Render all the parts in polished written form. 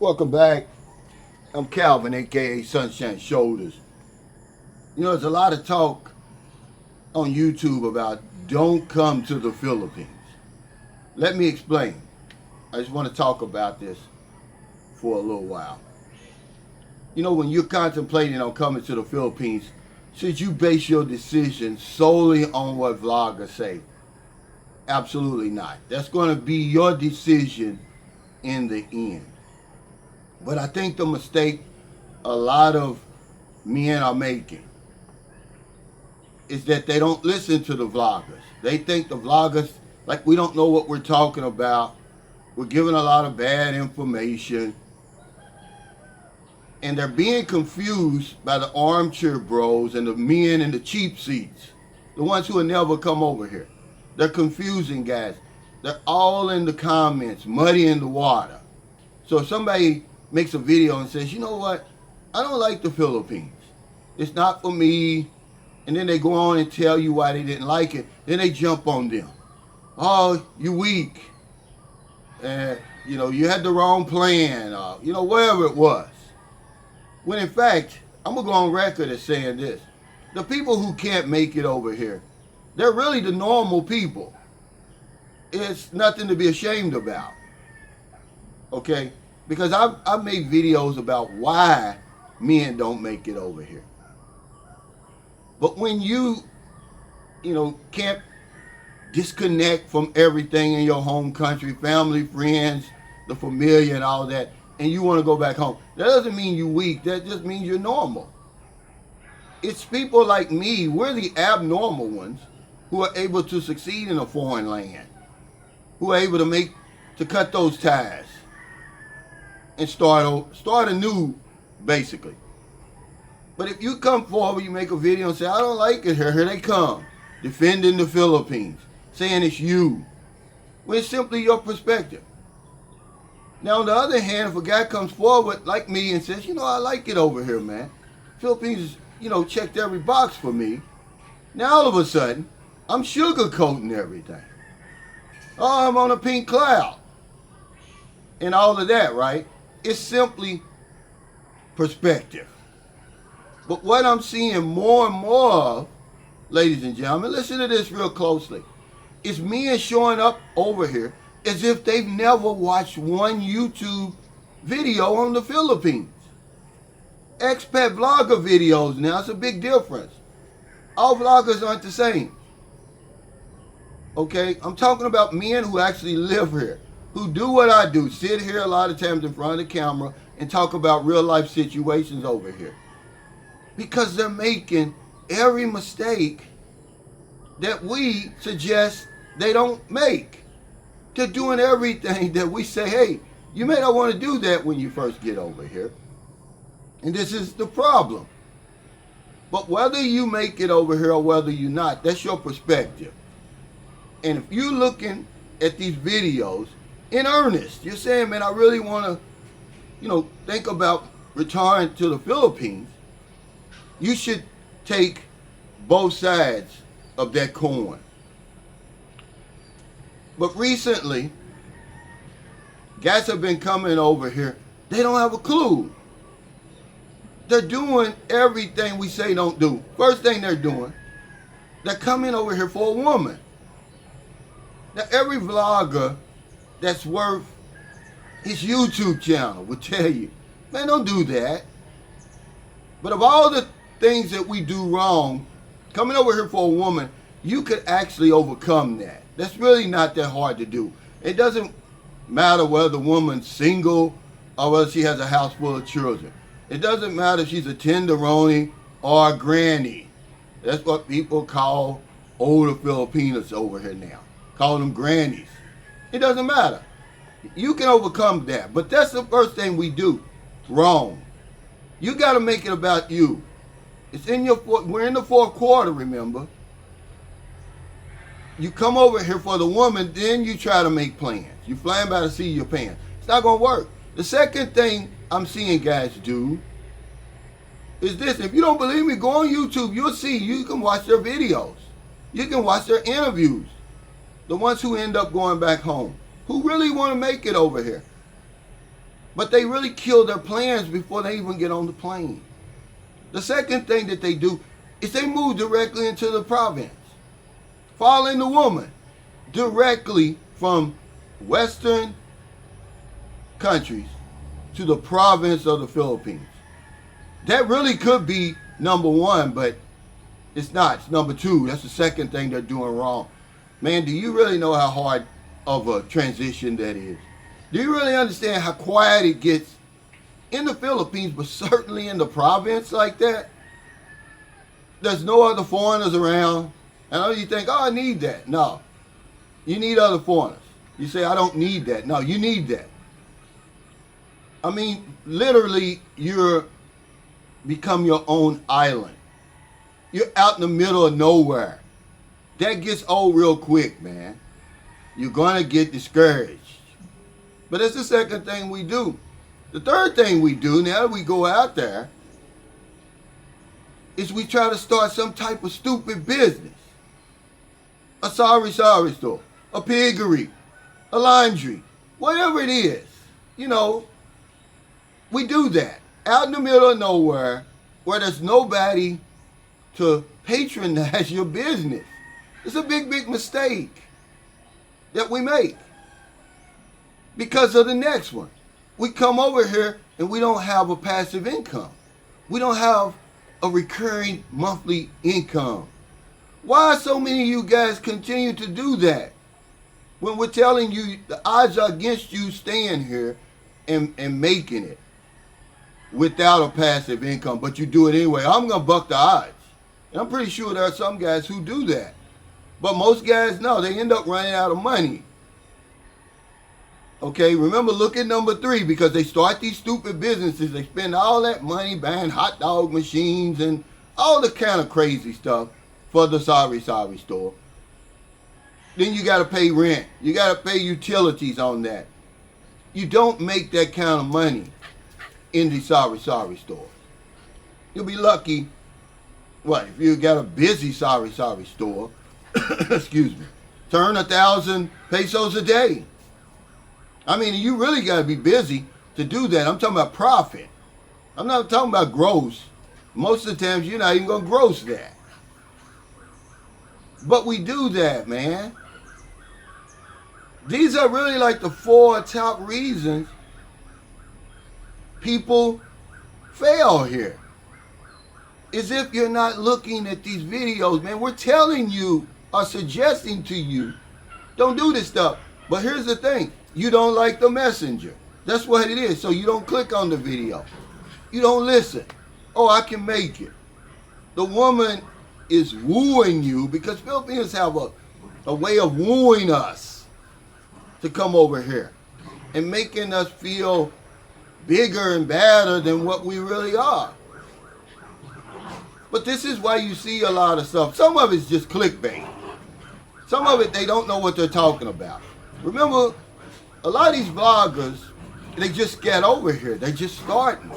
Welcome back. I'm Calvin, aka Sunshine Shoulders. You know, there's a lot of talk on YouTube about don't come to the Philippines. Let me explain. I just want to talk about this for a little while. You know, when you're contemplating on coming to the Philippines, should you base your decision solely on what vloggers say? Absolutely not. That's going to be your decision in the end. But I think the mistake a lot of men are making is that they don't listen to the vloggers. They think the vloggers, like, we don't know what we're talking about. We're giving a lot of bad information. And they're being confused by the armchair bros and the men in the cheap seats. The ones who will never come over here. They're confusing guys. They're all in the comments, muddying the water. So if somebody makes a video and says, you know what, I don't like the Philippines. It's not for me. And then they go on and tell you why they didn't like it. Then they jump on them. Oh, you weak. You know, you had the wrong plan. You know, whatever it was. When in fact, I'm going to go on record as saying this. The people who can't make it over here, they're really the normal people. It's nothing to be ashamed about. Okay? Because I've made videos about why men don't make it over here. But when you know, can't disconnect from everything in your home country, family, friends, the familiar and all that, and you want to go back home, that doesn't mean you're weak. That just means you're normal. It's people like me, we're the abnormal ones who are able to succeed in a foreign land, who are able to cut those ties and start anew, basically. But if you come forward, you make a video and say, I don't like it here they come, defending the Philippines, saying it's you, well, it's simply your perspective. Now, on the other hand, if a guy comes forward like me and says, you know, I like it over here, man. Philippines, you know, checked every box for me. Now, all of a sudden, I'm sugarcoating everything. Oh, I'm on a pink cloud. And all of that, right? It's simply perspective. But what I'm seeing more and more of, ladies and gentlemen, listen to this real closely, is men showing up over here as if they've never watched one YouTube video on the Philippines. Expat vlogger videos now, it's a big difference. All vloggers aren't the same. Okay, I'm talking about men who actually live here, who do what I do, sit here a lot of times in front of the camera and talk about real life situations over here. Because they're making every mistake that we suggest they don't make. They're doing everything that we say, hey, you may not want to do that when you first get over here. And this is the problem. But whether you make it over here or whether you're not, that's your perspective. And if you're looking at these videos in earnest, you're saying, man, I really want to, you know, think about returning to the Philippines, you should take both sides of that coin. But recently, guys have been coming over here. They don't have a clue. They're doing everything we say don't do. First thing they're doing, they're coming over here for a woman. Now, every vlogger that's worth his YouTube channel will tell you, man, don't do that. But of all the things that we do wrong, coming over here for a woman, you could actually overcome that. That's really not that hard to do. It doesn't matter whether the woman's single or whether she has a house full of children. It doesn't matter if she's a tenderoni or a granny. That's what people call older Filipinos over here now. Call them grannies. It doesn't matter. You can overcome that. But that's the first thing we do wrong. You got to make it about you. It's in we're in the fourth quarter, remember. You come over here for the woman, then you try to make plans. You flying by the seat of your pants. It's not going to work. The second thing I'm seeing guys do is this. If you don't believe me, go on YouTube. You'll see. You can watch their videos. You can watch their interviews. The ones who end up going back home, who really want to make it over here. But they really kill their plans before they even get on the plane. The second thing that they do is they move directly into the province, following the woman directly from Western countries to the province of the Philippines. That really could be number one, but it's not. It's number two. That's the second thing they're doing wrong. Man, do you really know how hard of a transition that is? Do you really understand how quiet it gets in the Philippines, but certainly in the province like that? There's no other foreigners around. And I know you think, oh, I need that. No. You need other foreigners. You say, I don't need that. No, you need that. I mean, literally, you're become your own island. You're out in the middle of nowhere. That gets old real quick, man. You're going to get discouraged. But that's the second thing we do. The third thing we do, now that we go out there, is we try to start some type of stupid business. A sorry store, a piggery, a laundry, whatever it is. You know, we do that out in the middle of nowhere where there's nobody to patronize your business. It's a big, big mistake that we make because of the next one. We come over here and we don't have a passive income. We don't have a recurring monthly income. Why so many of you guys continue to do that when we're telling you the odds are against you staying here and making it without a passive income, but you do it anyway? I'm going to buck the odds. And I'm pretty sure there are some guys who do that. But most guys, no, they end up running out of money. Okay, remember, look at number 3, because they start these stupid businesses. They spend all that money buying hot dog machines and all the kind of crazy stuff for the sorry store. Then you got to pay rent. You got to pay utilities on that. You don't make that kind of money in the sorry store. You'll be lucky, what, if you got a busy sorry store, excuse me, turn 1,000 pesos a day. I mean, you really got to be busy to do that. I'm talking about profit. I'm not talking about gross. Most of the times, you're not even going to gross that. But we do that, man. These are really like the 4 top reasons people fail here. As if you're not looking at these videos, man. We're telling you or suggesting to you, don't do this stuff. But here's the thing. You don't like the messenger. That's what it is. So you don't click on the video. You don't listen. Oh, I can make it. The woman is wooing you because Filipinos have a way of wooing us to come over here and making us feel bigger and badder than what we really are. But this is why you see a lot of stuff. Some of it's just clickbait. Some of it, they don't know what they're talking about. Remember, a lot of these vloggers, they just get over here. They're just starting.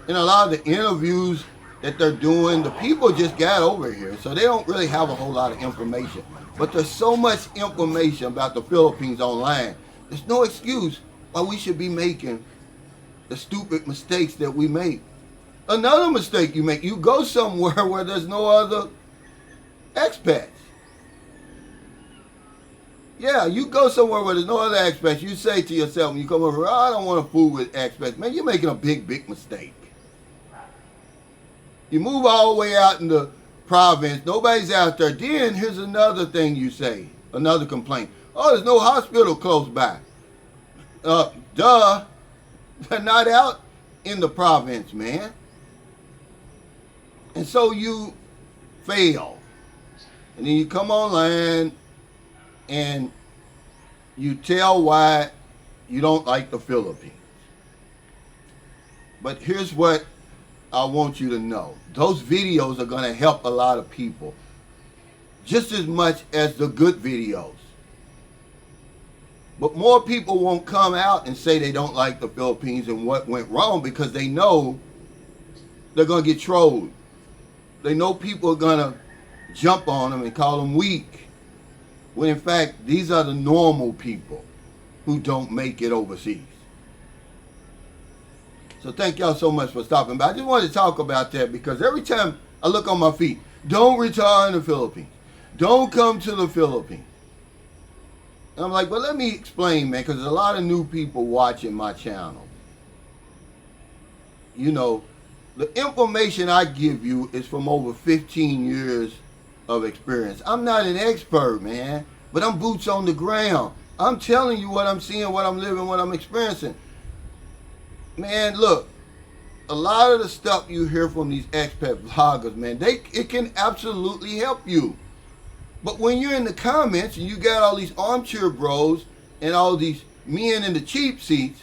And a lot of the interviews that they're doing, the people just got over here. So they don't really have a whole lot of information. But there's so much information about the Philippines online. There's no excuse why we should be making the stupid mistakes that we make. Another mistake you make, you go somewhere where there's no other expats. Yeah, you go somewhere where there's no other expats. You say to yourself when you come over, oh, I don't want to fool with expats. Man, you're making a big, big mistake. You move all the way out in the province. Nobody's out there. Then here's another thing you say, another complaint. Oh, there's no hospital close by. Duh. They're not out in the province, man. And so you fail. And then you come online and you tell why you don't like the Philippines. But here's what I want you to know. Those videos are going to help a lot of people just as much as the good videos. But more people won't come out and say they don't like the Philippines and what went wrong because they know they're going to get trolled. They know people are going to jump on them and call them weak. When in fact, these are the normal people who don't make it overseas. So thank y'all so much for stopping by. I just wanted to talk about that because every time I look on my feet, don't retire in the Philippines. Don't come to the Philippines. And I'm like, well, let me explain, man, because there's a lot of new people watching my channel. You know, the information I give you is from over 15 years of experience. I'm not an expert, man, but I'm boots on the ground. I'm telling you what I'm seeing, what I'm living, what I'm experiencing. Man, look, a lot of the stuff you hear from these expat vloggers, man, it can absolutely help you. But when you're in the comments and you got all these armchair bros and all these men in the cheap seats,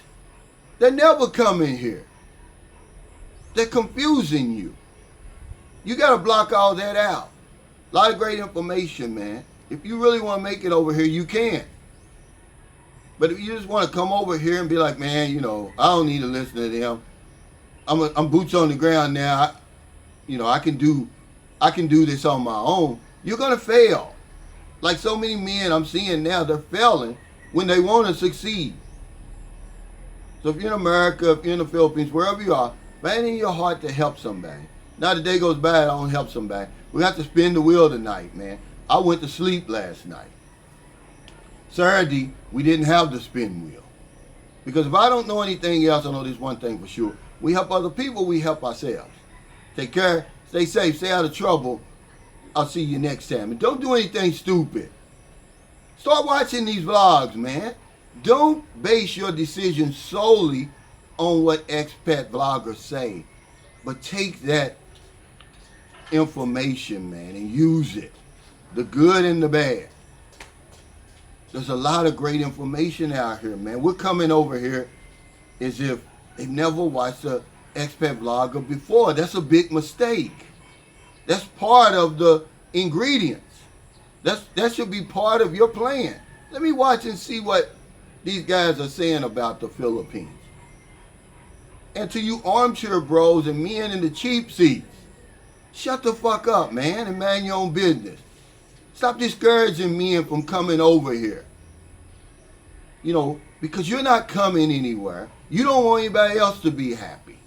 they never come in here. They're confusing you. You got to block all that out. A lot of great information, man. If you really want to make it over here, you can. But if you just want to come over here and be like, man, you know, I don't need to listen to them. I'm boots on the ground now. I can do this on my own. You're gonna fail. Like so many men I'm seeing now, they're failing when they want to succeed. So if you're in America, if you're in the Philippines, wherever you are, find in your heart to help somebody. Now the day goes by, I don't help somebody. We have to spin the wheel tonight, man. I went to sleep last night. Saturday, we didn't have the spin wheel. Because if I don't know anything else, I know this one thing for sure. We help other people, we help ourselves. Take care, stay safe, stay out of trouble. I'll see you next time. And don't do anything stupid. Start watching these vlogs, man. Don't base your decisions solely on what expat vloggers say. But take that information, man, and use it. The good and the bad. There's a lot of great information out here, man. We're coming over here as if they've never watched an expat vlogger before. That's a big mistake. That's part of the ingredients. That should be part of your plan. Let me watch and see what these guys are saying about the Philippines. And to you armchair bros and men in the cheap seats, shut the fuck up, man, and mind your own business. Stop discouraging men from coming over here. You know, because you're not coming anywhere. You don't want anybody else to be happy.